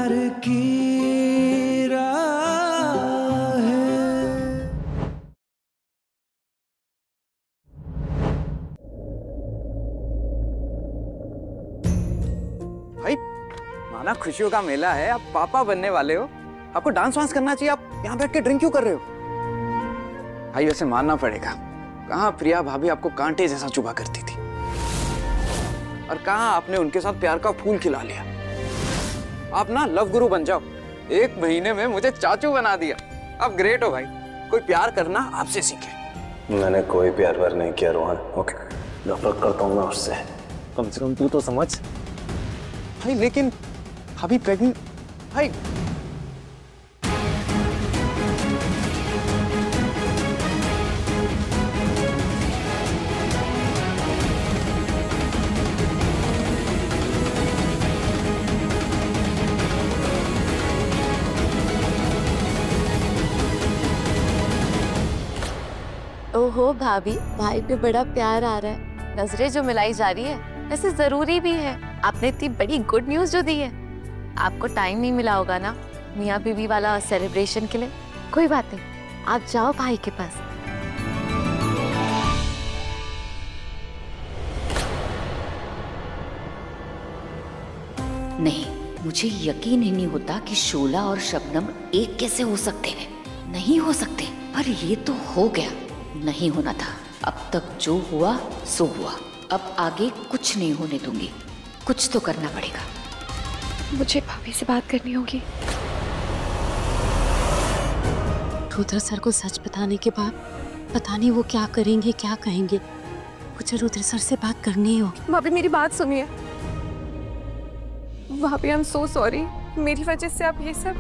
प्यार की राह है। भाई माना खुशियों का मेला है, आप पापा बनने वाले हो, आपको डांस वांस करना चाहिए, आप यहाँ बैठ के ड्रिंक क्यों कर रहे हो? भाई वैसे मानना पड़ेगा, कहाँ प्रिया भाभी आपको कांटे जैसा चुभा करती थी और कहाँ आपने उनके साथ प्यार का फूल खिला लिया। आप ना लव गुरु बन जाओ, 1 महीने में मुझे चाचू बना दिया। आप ग्रेट हो भाई, कोई प्यार करना आपसे सीखे। मैंने कोई प्यार व्यार नहीं किया रोहन। ओके, नफरत करता हूँ मैं उससे। कम से कम तू तो समझ भाई। लेकिन भाभी प्रेग्नेंट भाई। ओहो भाभी, भाई पे बड़ा प्यार आ रहा है, नजरें जो मिलाई जा रही है, वैसे जरूरी भी है। आपने इतनी बड़ी गुड न्यूज जो दी है, आपको टाइम नहीं मिला होगा ना मियाँ बीवी वाला सेलिब्रेशन के लिए। कोई बात नहीं, आप जाओ भाई के पास। नहीं, मुझे यकीन ही नहीं होता कि शोला और शबनम एक कैसे हो सकते हैं। नहीं हो सकते, पर ये तो हो गया। नहीं होना था। अब तक जो हुआ सो हुआ, अब आगे कुछ नहीं होने दूंगी। कुछ तो करना पड़ेगा। मुझे भाभी से बात करनी होगी। रुद्र सर को सच बताने के बाद पता नहीं वो क्या करेंगे, क्या कहेंगे। मुझे रुद्र सर से बात करनी होगी। भाभी मेरी बात सुनिए। भाभी आई एम सो सॉरी, मेरी वजह से आप ये सब,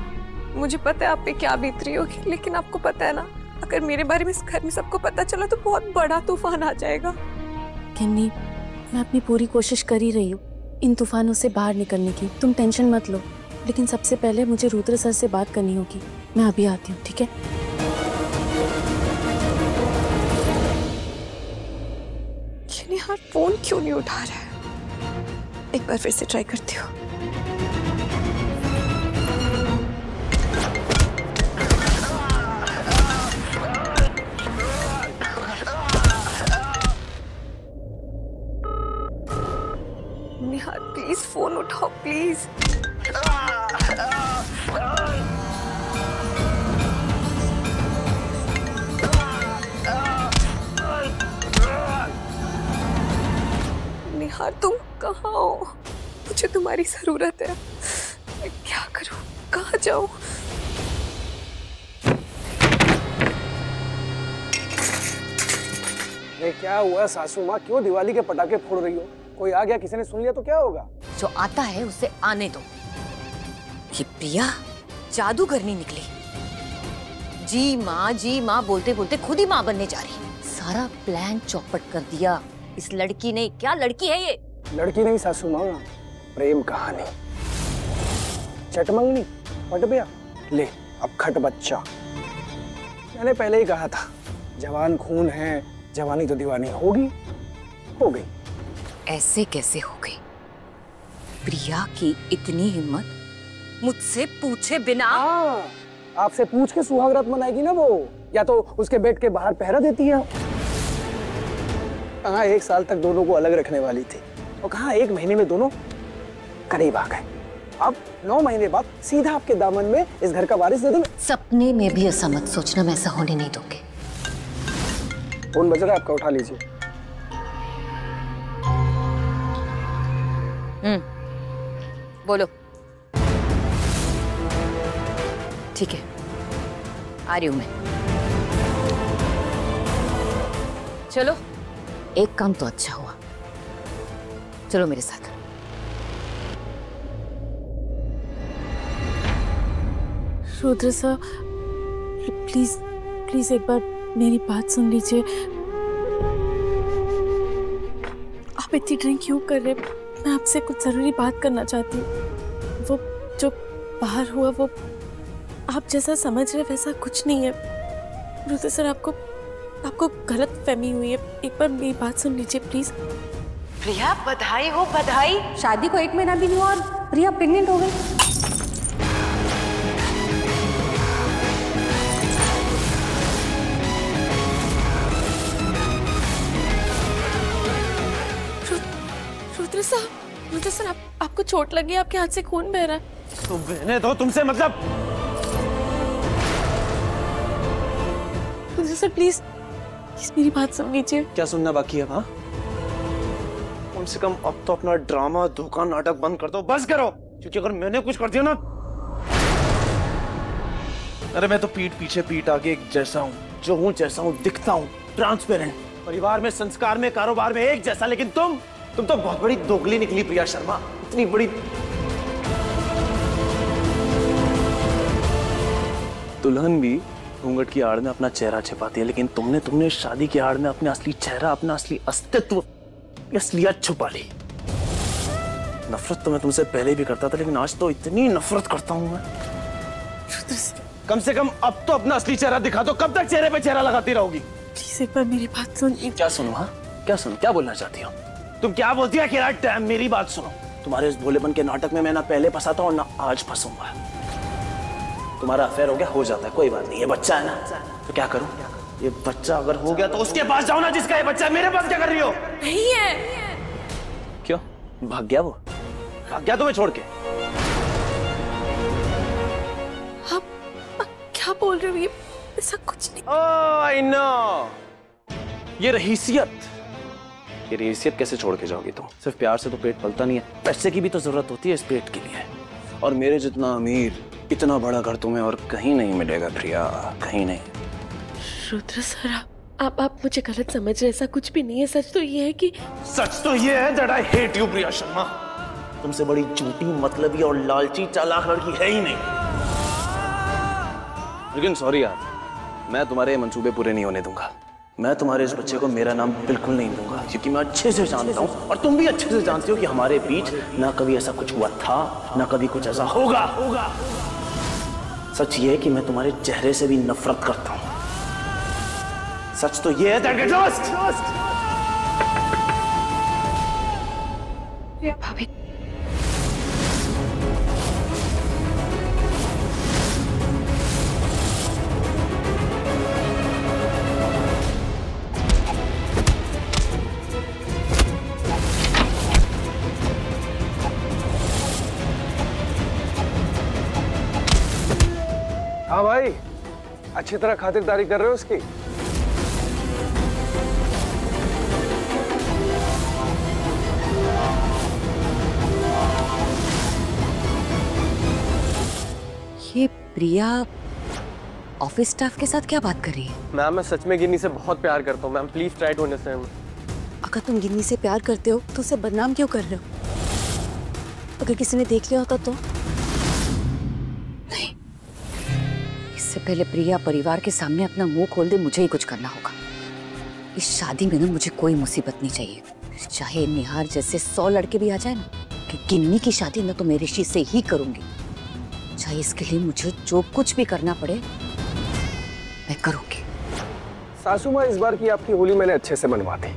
मुझे पता है आप पे क्या बीत रही होगी, लेकिन आपको पता है ना, अगर मेरे बारे में इस घर में सबको पता चला तो बहुत बड़ा तूफान आ जाएगा। किन्नी, मैं अपनी पूरी कोशिश कर ही रही हूँ इन तूफानों से बाहर निकलने की। तुम टेंशन मत लो, लेकिन सबसे पहले मुझे रुद्र सर से बात करनी होगी। मैं अभी आती हूँ, ठीक है? यार फोन क्यों नहीं उठा रहा है? एक बार फिर से ट्राई करती हूँ। निहार प्लीज फोन उठाओ प्लीज। निहार तुम कहाँ हो? मुझे तुम्हारी जरूरत है। मैं क्या करूं, कहाँ जाऊं? ये क्या हुआ सासू माँ, क्यों दिवाली के पटाखे फोड़ रही हो? कोई आ गया, किसी ने सुन लिया तो क्या होगा? जो आता है उसे आने दो। ये प्रिया जादूगरनी निकली। जी माँ बोलते बोलते खुद ही माँ बनने जा रही। सारा प्लान चौपट कर दिया इस लड़की ने। क्या लड़की है ये? लड़की नहीं सासू माँ, प्रेम कहानी। चटमंगनी पट गया, ले अब खट बच्चा। मैंने पहले ही कहा था, जवान खून है, जवानी तो दीवानी होगी, हो गई। ऐसे कैसे हो गई? प्रिया की इतनी हिम्मत, मुझसे पूछे बिना। आपसे पूछ के सुहागरात मनाएगी ना वो, या तो उसके बेड के बाहर पहरा देती है। कहाँ 1 साल तक दोनों को अलग रखने वाली थी, और कहाँ 1 महीने में दोनों करीब आ गए। अब 9 महीने बाद सीधा आपके दामन में इस घर का वारिस दे दूंगा। सपने में भी ऐसा मत सोचना, मैं ऐसा होने नहीं दूंगी। फोन बज रहा है आपका, उठा लीजिए। बोलो। ठीक है, आ रही हूं मैं। चलो, एक काम तो अच्छा हुआ। चलो मेरे साथ। रुद्र सर प्लीज प्लीज एक बार मेरी बात सुन लीजिए। आप इतनी ड्रिंक क्यों कर रहे? मैं आपसे कुछ जरूरी बात करना चाहती हूँ। वो जो बाहर हुआ वो आप जैसा समझ रहे वैसा कुछ नहीं है। रुद्र सर आपको गलत फहमी हुई है। एक बार मेरी बात सुन लीजिए प्लीज। प्रिया बधाई हो, बधाई। शादी को 1 महीना भी नहीं हुआ और प्रिया प्रेग्नेंट हो गई। चोट लगी, आपके हाथ से खून बह रहा है। तो बहने दो, तुमसे मतलब। सर प्लीज प्लीज मेरी बात सुन लीजिए। क्या सुनना बाकी है? हाँ, कम से कम अब तो अपना ड्रामा, धोखा, नाटक बंद कर दो, बस करो। क्योंकि अगर मैंने कुछ कर दिया ना, अरे मैं तो पीठ पीछे पीठ आगे एक जैसा हूँ, जो हूँ जैसा हूँ दिखता हूँ, ट्रांसपेरेंट, परिवार में, संस्कार में, कारोबार में एक जैसा। लेकिन तुम तो बहुत बड़ी दोगली निकली प्रिया शर्मा, इतनी बड़ी। दुल्हन भी घूंघट की आड़ में अपना चेहरा छिपाती है, लेकिन तुमने शादी की आड़ में अपना असली चेहरा, अपना असली अस्तित्व, असलियत छुपा ली। नफरत तो मैं तुमसे पहले भी करता था, लेकिन आज तो इतनी नफरत करता हूं मैं। कम से कम अब तो अपना असली चेहरा दिखा दो। कब तक चेहरे पे चेहरा लगाती रहोगी? प्लीज एक बार मेरी बात सुन। क्या सुनो? हाँ, क्या सुनो? क्या बोलना चाहती हो तुम? क्या बोलती है कि टाइम? मेरी बात सुनो। तुम्हारे इस भोलेपन के नाटक में मैं ना पहले फंसा था और ना आज फंसूंगा। तुम्हारा अफेयर हो गया, हो जाता है, कोई बात नहीं। ये बच्चा है ना, तो क्या करूं? ये बच्चा अगर हो गया तो उसके पास जाओ ना, जिसका ये बच्चा है। मेरे पास क्या कर रही हो? नहीं है। क्यों भाग गया वो? भाग गया तुम्हें छोड़ के? आप क्या बोल रहे हो? ये ऐसा कुछ नहीं। ओह आई नो, ये रहीसियत। ये रहीसियत कैसे छोड़ के जाओगी तुम? सिर्फ प्यार से तो पेट पलता नहीं है, पैसे की भी तो जरूरत होती है इस पेट के लिए। और मेरे जितना अमीर, इतना बड़ा घर तुम्हें और कहीं नहीं मिलेगा प्रिया, कहीं नहीं। रुद्र सर, आप मुझे गलत समझ रहे, ऐसा कुछ भी नहीं है। सच तो ये है कि that I hate you Priya Sharma. तुमसे बड़ी झूठी, मतलबी और लालची चालाक लड़की है ही नहीं। लेकिन सॉरी यार, मैं तुम्हारे मंसूबे पूरे नहीं होने दूंगा। मैं तुम्हारे इस बच्चे को मेरा नाम बिल्कुल नहीं दूंगा, क्योंकि मैं अच्छे से जानता हूँ और तुम भी अच्छे से जानती हो कि हमारे बीच ना कभी ऐसा कुछ हुआ था, ना कभी कुछ ऐसा होगा। सच ये है कि मैं तुम्हारे चेहरे से भी नफरत करता हूँ। सच तो ये है दैट गेट लॉस्ट। भाभी, हाँ भाई, अच्छी तरह खातिरदारी कर रहे हो उसकी। ये प्रिया ऑफिस स्टाफ के साथ क्या बात कर रही है? मैम मैं सच में गिन्नी से बहुत प्यार करता हूँ ma'am, please try to understand. अगर तुम गिन्नी से प्यार करते हो तो उसे बदनाम क्यों कर रहे हो? अगर किसी ने देख लिया होता तो? नहीं, इससे पहले प्रिया परिवार के सामने अपना मुंह खोल दे, मुझे ही कुछ करना होगा। इस शादी में ना मुझे कोई मुसीबत नहीं चाहिए, चाहे निहार जैसे 100 लड़के भी आ जाए ना, कि गिन्नी की शादी ना तो मैं ऋषि से ही करूंगी। चाहे इसके लिए मुझे जो कुछ भी करना पड़े मैं करूंगी। सासू माँ, इस बार की आपकी होली मैंने अच्छे से मनवा दी,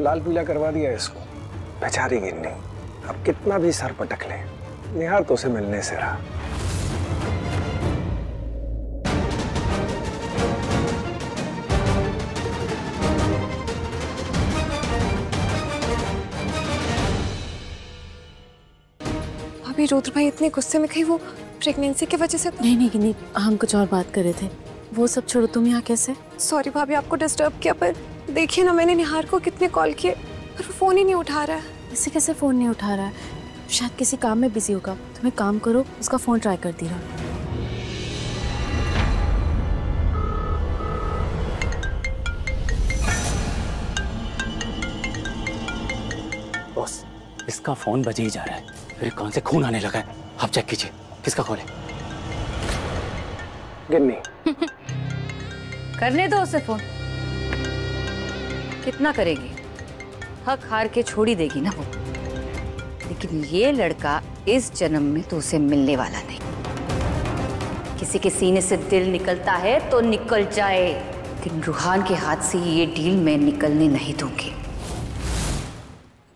लाल पीला करवा दिया इसको। बेचारी गिन्नी अब कितना भी सर पटक ले, निहार तो उसे मिलने से रहा। अभी रुद्र भाई इतने गुस्से में, कहीं वो प्रेगनेंसी की वजह से? नहीं नहीं गिन्नी, हम कुछ और बात कर रहे थे। वो सब छोड़ो, तुम यहाँ कैसे? सॉरी भाभी आपको डिस्टर्ब किया, पर देखिए ना मैंने निहार को कितने कॉल किए पर वो फोन ही नहीं उठा रहा है। इसे कैसे फोन नहीं उठा रहा है? शायद किसी काम में बिजी होगा। तुम एक काम करो, उसका फोन ट्राई करती रहो। बॉस, इसका फोन बजे ही जा रहा है, फिर कौन से खून आने लगा है। आप चेक कीजिए किसका कॉल है। गिन्नी करने दो उसे फोन। कितना करेगी? हक हार के छोड़ ही देगी ना वो। लेकिन ये लड़का इस जन्म में तो उसे मिलने वाला नहीं। किसी के सीने से दिल निकलता है तो निकल जाए, लेकिन रूहान के हाथ से ये डील मैं निकलने नहीं दूंगी।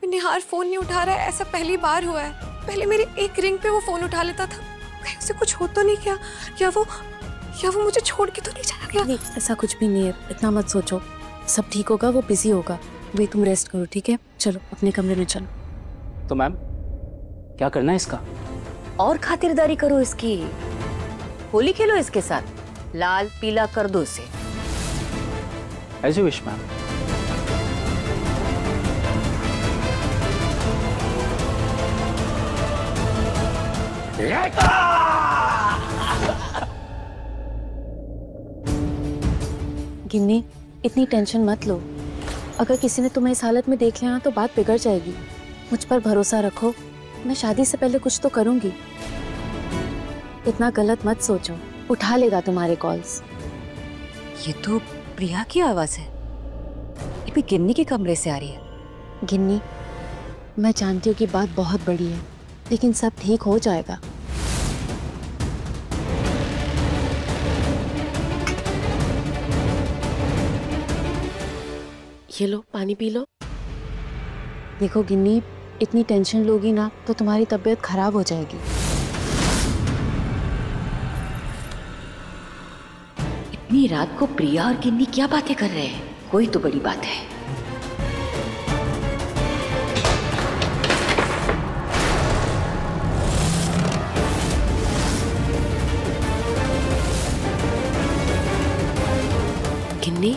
निहार फोन नहीं उठा रहा है, ऐसा पहली बार हुआ है। पहले मेरी एक रिंग पे वो फोन उठा लेता था। कहीं उसे कुछ हो तो नहीं क्या? या वो मुझे छोड़ के तो नहीं चला गया? नहीं, ऐसा कुछ भी नहीं है, इतना मत सोचो, सब ठीक होगा। वो बिजी होगा। भाई तुम रेस्ट करो, ठीक है? चलो अपने कमरे में चलो। तो मैम क्या करना है इसका? और खातिरदारी करो इसकी, होली खेलो इसके साथ, लाल पीला कर दो इसे। As you wish ma'am. Ginni, इतनी टेंशन मत लो। अगर किसी ने तुम्हें इस हालत में देख लिया ना तो बात बिगड़ जाएगी। मुझ पर भरोसा रखो, मैं शादी से पहले कुछ तो करूंगी। इतना गलत मत सोचो, उठा लेगा तुम्हारे कॉल्स। ये तो प्रिया की आवाज है, ये भी गिन्नी के कमरे से आ रही है। गिन्नी, मैं जानती हूँ कि बात बहुत बड़ी है, लेकिन सब ठीक हो जाएगा। ये लो, पानी पी लो। देखो गिन्नी, इतनी टेंशन लोगी ना तो तुम्हारी तबीयत खराब हो जाएगी। इतनी रात को प्रिया और गिन्नी क्या बातें कर रहे हैं? कोई तो बड़ी बात है। गिन्नी,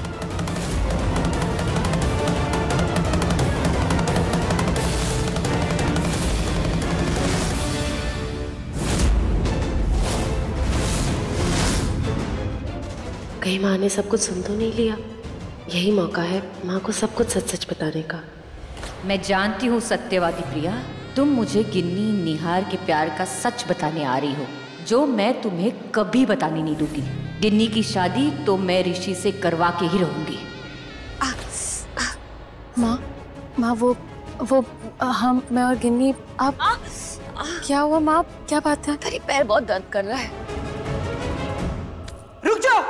कहीं माँ ने सब कुछ सुन तो नहीं लिया? यही मौका है माँ को सब कुछ सच सच बताने का। मैं जानती हूँ सत्यवादी प्रिया, तुम मुझे गिन्नी निहार के प्यार का सच बताने आ रही हो, जो मैं तुम्हें कभी बताने नहीं दूंगी। गिन्नी की शादी तो मैं ऋषि से करवा के ही रहूंगी। माँ वो हम, मैं और गिन्नी, आप क्या हुआ माँ? क्या बात है? तेरे पैर बहुत दर्द कर रहा है। रुक जाओ।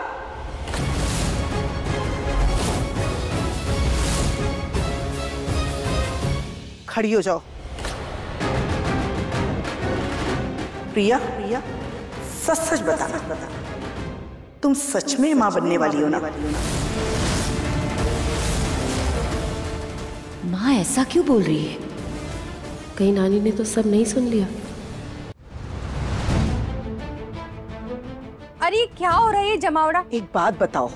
खड़ी हो जाओ। प्रिया, सच सच बता, तुम सच में माँ बनने वाली हो ना? माँ ऐसा क्यों बोल रही है? कहीं नानी ने तो सब नहीं सुन लिया? अरे क्या हो रहा है जमावड़ा? एक बात बताओ,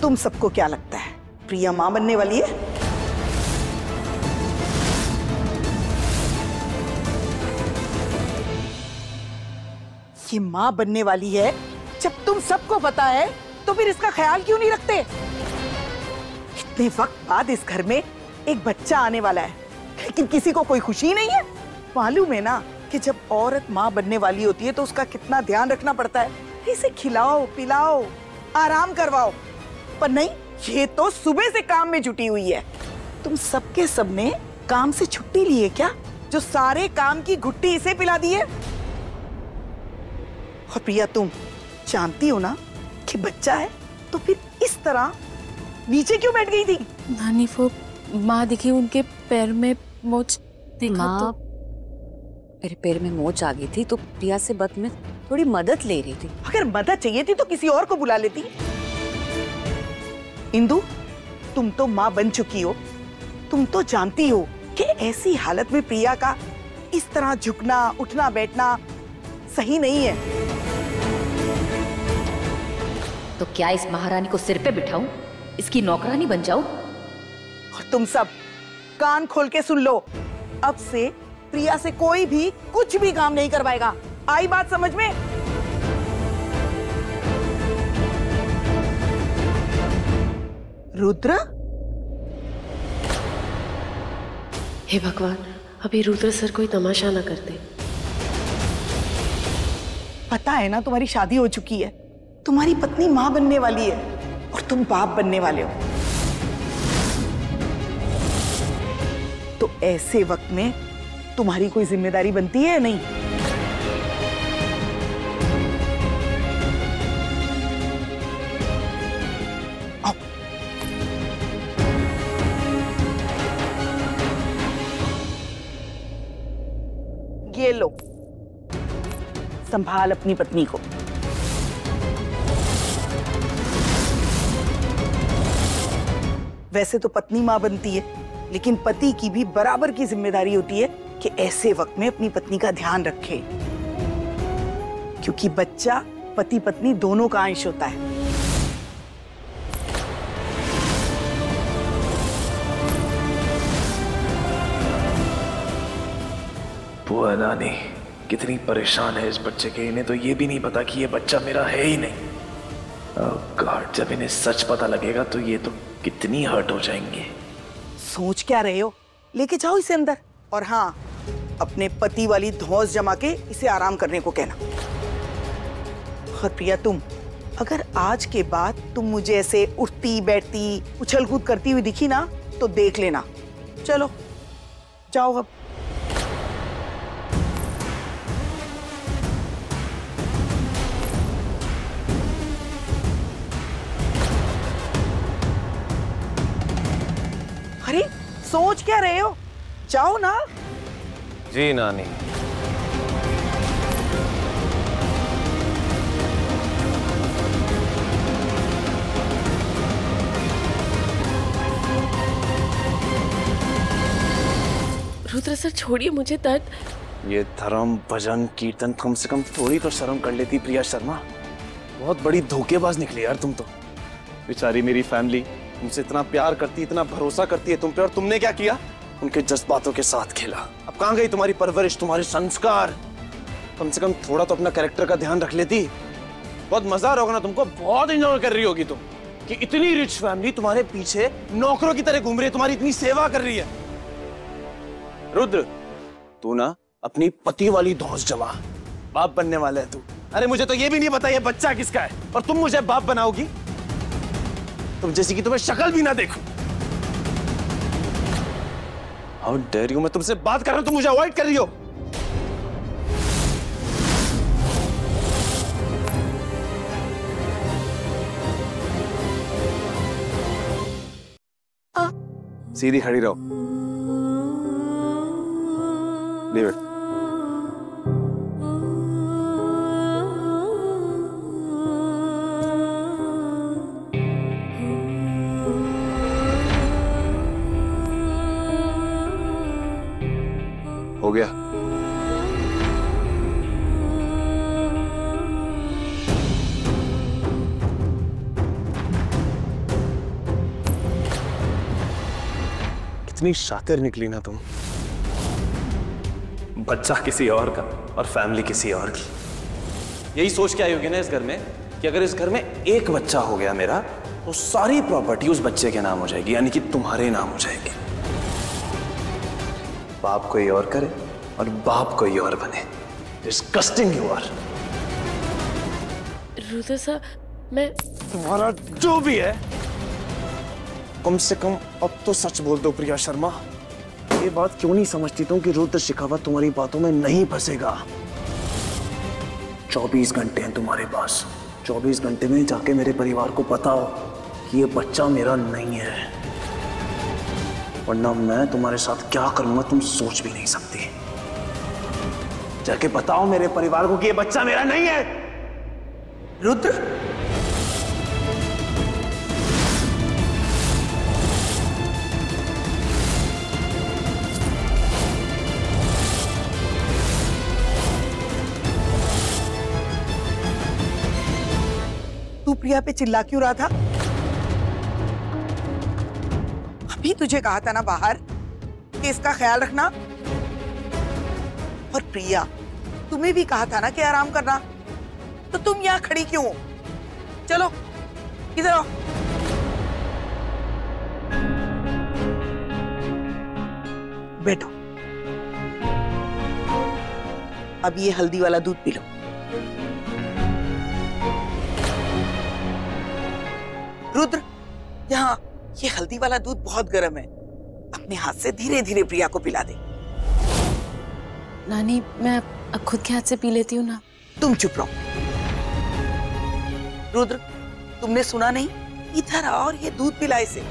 तुम सबको क्या लगता है प्रिया माँ बनने वाली है? ये माँ बनने वाली है जब तुम सबको पता है, तो फिर इसका ख्याल क्यों नहीं रखते? इतने वक्त बाद इस घर में एक बच्चा आने वाला है, लेकिन किसी को कोई खुशी नहीं है। मालूम है ना कि जब औरत माँ बनने वाली होती है तो उसका कितना ध्यान रखना पड़ता है। इसे खिलाओ पिलाओ, आराम करवाओ, पर नहीं, ये तो सुबह से काम में जुटी हुई है। तुम सबके सबने काम से छुट्टी ली है क्या, जो सारे काम की घुट्टी इसे पिला दी है? और प्रिया, तुम जानती हो ना कि बच्चा है, तो फिर इस तरह नीचे क्यों बैठ गई थी? नानी, वो माँ दिखी, उनके पैर में मोच देखा तो। मेरे पैर में मोच आ गई थी तो प्रिया से बद में थोड़ी मदद ले रही थी। अगर मदद चाहिए थी तो किसी और को बुला लेती। इंदु, तुम तो माँ बन चुकी हो, तुम तो जानती हो कि ऐसी हालत में प्रिया का इस तरह झुकना उठना बैठना सही नहीं है। तो क्या इस महारानी को सिर पे बिठाऊं, इसकी नौकरानी बन जाऊं? और तुम सब कान खोल के सुन लो, अब से प्रिया से कोई भी कुछ भी काम नहीं करवाएगा। आई बात समझ में? रुद्र, हे भगवान, अभी रुद्र सर कोई तमाशा ना करते। पता है ना तुम्हारी शादी हो चुकी है, तुम्हारी पत्नी माँ बनने वाली है और तुम बाप बनने वाले हो। तो ऐसे वक्त में तुम्हारी कोई जिम्मेदारी बनती है या नहीं? आओ। ये लो, संभाल अपनी पत्नी को। वैसे तो पत्नी माँ बनती है, लेकिन पति की भी बराबर की जिम्मेदारी होती है कि ऐसे वक्त में अपनी पत्नी का ध्यान रखे, क्योंकि बच्चा पति पत्नी दोनों का अंश होता है। बुआ नानी कितनी परेशान है इस बच्चे के, इन्हें तो ये भी नहीं पता कि ये बच्चा मेरा है ही नहीं। गॉड, जब इन्हें सच पता लगेगा तो ये तो कितनी हर्ट हो जाएंगे। सोच क्या रहे हो? लेके जाओ इसे अंदर, और हाँ, अपने पति वाली धौंस जमा के इसे आराम करने को कहना। और प्रिया, तुम अगर आज के बाद तुम मुझे ऐसे उठती बैठती उछल कूद करती हुई दिखी ना तो देख लेना। चलो जाओ अब। अरे सोच क्या रहे हो? जाओ ना। जी नानी। रुद्र सर छोड़िए मुझे दर्द। ये धर्म भजन कीर्तन कम से कम थोड़ी तो शर्म कर लेती प्रिया शर्मा। बहुत बड़ी धोखेबाज निकली यार तुम तो। बेचारी मेरी फैमिली तुमसे इतना प्यार करती, इतना भरोसा करती है तुम पे, और तुमने क्या किया? उनके जज्बातों के साथ खेला। अब कहाँ गई तुम्हारी परवरिश, तुम्हारे संस्कार? कम से कम थोड़ा तो अपना कैरेक्टर का ध्यान रख लेती। बहुत मजा आ रहा होगा ना तुमको, बहुत एंजॉय कर रही होगी तुम कि इतनी रिच फैमिली तुम्हारे पीछे नौकरों की तरह घूम रही है, तुम्हारी इतनी सेवा कर रही है। रुद्र, तू ना अपनी पति वाली धौंस जमा, बाप बनने वाला है तू। अरे मुझे तो ये भी नहीं पता ये बच्चा किसका है, और तुम मुझे बाप बनाओगी? तुम जैसी कि तुम्हें शक्ल भी ना देखूं। हाउ डेयर यू, मैं तुमसे बात कर रहा हूं, तुम मुझे अवॉइड कर रही हो। सीधी खड़ी रहो। Leave it. हो गया। कितनी शातिर निकली ना तुम। बच्चा किसी और का और फैमिली किसी और की। यही सोच के आई होगी ना इस घर में कि अगर इस घर में एक बच्चा हो गया मेरा तो सारी प्रॉपर्टी उस बच्चे के नाम हो जाएगी, यानी कि तुम्हारे नाम हो जाएगी। बाप कोई और करे और बाप कोई और बने। Disgusting you are. Rudra sir, मैं तुम्हारा जो भी है, कम से कम अब तो सच बोल दो प्रिया शर्मा। ये बात क्यों नहीं समझती तुम कि रुद्र शेखावत तुम्हारी बातों में नहीं फंसेगा? 24 घंटे हैं तुम्हारे पास। 24 घंटे में जाके मेरे परिवार को बताओ कि ये बच्चा मेरा नहीं है, वरना मैं तुम्हारे साथ क्या करूंगा तुम सोच भी नहीं सकती। जाके बताओ मेरे परिवार को कि ये बच्चा मेरा नहीं है। रुद्र, तू प्रिया पे चिल्ला क्यों रहा था? अभी तुझे कहा था ना बाहर कि इसका ख्याल रखना। और प्रिया, तुम्हें भी कहा था ना कि आराम करना, तो तुम यहाँ खड़ी क्यों हो? चलो इधर आओ। बैठो। अब ये हल्दी वाला दूध पी लो। रुद्र, यहाँ ये हल्दी वाला दूध बहुत गर्म है, अपने हाथ से धीरे धीरे प्रिया को पिला दे। नानी, मैं अब खुद के हाथ से पी लेती हूँ ना। तुम चुप रहो। रुद्र, तुमने सुना नहीं? इधर आओ और ये दूध पिला इसे।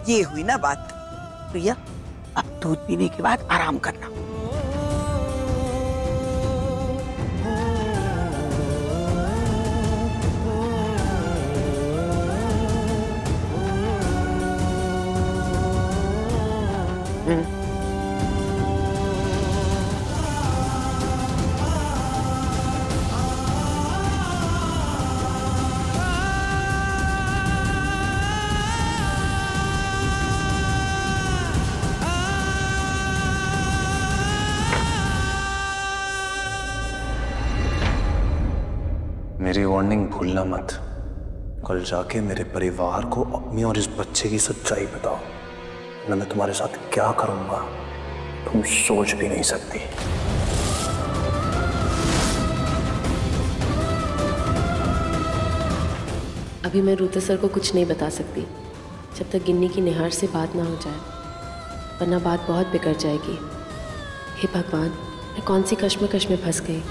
ये हुई ना बात। प्रिया, अब दूध पीने के बाद आराम करना। मेरी वार्निंग भूलना मत। कल जाके मेरे परिवार को अपनी और इस बच्चे की सच्चाई बताओ, ना मैं तुम्हारे साथ क्या करूंगा तुम सोच भी नहीं सकती। अभी मैं रूता सर को कुछ नहीं बता सकती जब तक गिन्नी की निहार से बात ना हो जाए, वरना बात बहुत बिगड़ जाएगी। हे भगवान, मैं कौन सी कश्मकश में फंस गई।